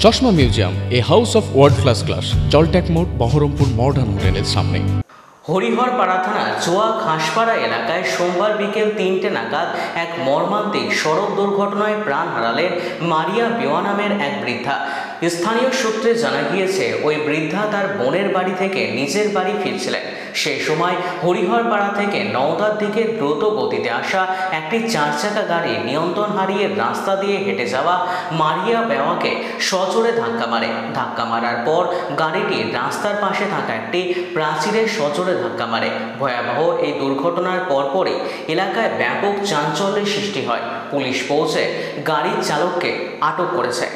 চশমা museum, a house of world class, Jaltank মোড়, Berhampore modern হোটেলের সামনে। হরিহরপাড়া থানার চোয়া ঘাসপাড়া এলাকায় সোমবার বিকেল ৩টে নাগাদ এক মর্মান্তিক সড়ক দুর্ঘটনায় প্রাণ হারালেন মারিয়া বেওয়া নামের এক বৃদ্ধা। স্থানীয় সূত্রে জানা গিয়েছে, ওই বৃদ্ধা তার বোনের বাড়ি থেকে নিজের বাড়ি ফিরছিলেন। সেই সময় হরিহরপাড়া থেকে নওদার দিকে দ্রুত গতিতে আসা একটি 4 চাকা গাড়ি নিয়ন্ত্রণ হারিয়ে রাস্তা দিয়ে হেঁটে যাওয়া মারিয়া বেওয়াকে সজোরে ধাক্কা মারার পর গাড়িটি রাস্তার পাশে থাকা একটি প্রাচীরে সজোরে ধাক্কা মারে। ভয়াবহ এই দুর্ঘটনার পরপরই এলাকায় ব্যাপক চাঞ্চল্যের সৃষ্টি হয়। পুলিশ পৌঁছে গাড়ির চালককে আটক করেছে।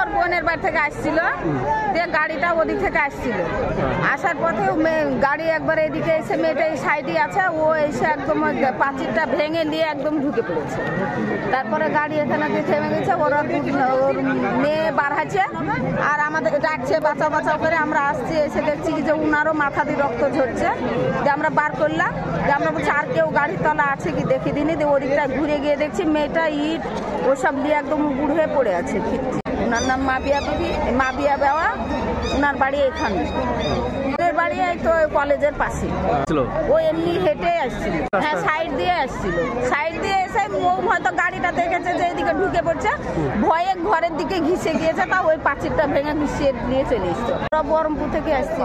ওর বোনের বাড়ি থেকে আসছিল, দিয়ে গাড়িটা ওদিক থেকে আসছিল। আসার পথে গাড়ি একবার এদিকে এসে, মেয়েটা এই সাইডে আছে, ও এসে একদম পাঁচিরটা ভেঙে নিয়ে একদম ঢুকে পড়েছে। তারপরে গাড়ি এখানে থেমে গেছে। ওর মেয়ে বার হয়েছে আর আমাদের ডাকছে বাঁচাও করে। আমরা আসছি, এসে দেখছি যে উনারও মাথা দিয়ে রক্ত ঝরছে। যে আমরা বার করলাম, যে আমরা বলছি আর কেউ গাড়ির তলা আছে কি দেখি দিনই। দিয়ে ওদিকটা ঘুরে গিয়ে দেখছি মেয়েটা ইট ওসব দিয়ে একদম উগুড় হয়ে পড়ে আছে। ওনার নাম মাবিয়া বেওয়া, ওনার বাড়ি এখানে। ওদের বাড়ি তো কলেজের পাশে। ও এমনি হেঁটে আসছিল, হ্যাঁ সাইড দিয়ে আসছিল। সাইড দিয়ে এসে হয়তো গাড়িটা দেখেছে যে এদিকে ঢুকে পড়ছে, ভয়ে ঘরের দিকে ঘিসে গিয়েছে। তা ওই পাঁচিরটা ভেঙে ঘিসিয়ে নিয়ে চলে এসছে। বহরমপুর থেকে আসছিল।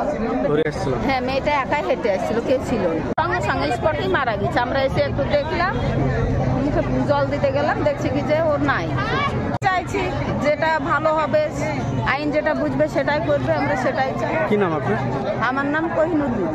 হ্যাঁ, মেয়েটা একাই হেঁটে আসছিল, কেউ ছিল না। সঙ্গে স্পটেই মারা গেছে। আমরা এসে একটু দেখলাম, মুখে জল দিতে গেলাম, দেখছি কি যে ওর নাই। চাইছি যেটা ভালো হবে, আইন যেটা বুঝবে সেটাই করবে, আমরা সেটাই চাই। কি নাম আপনার? আমার নাম কোহিনুদ্দিন।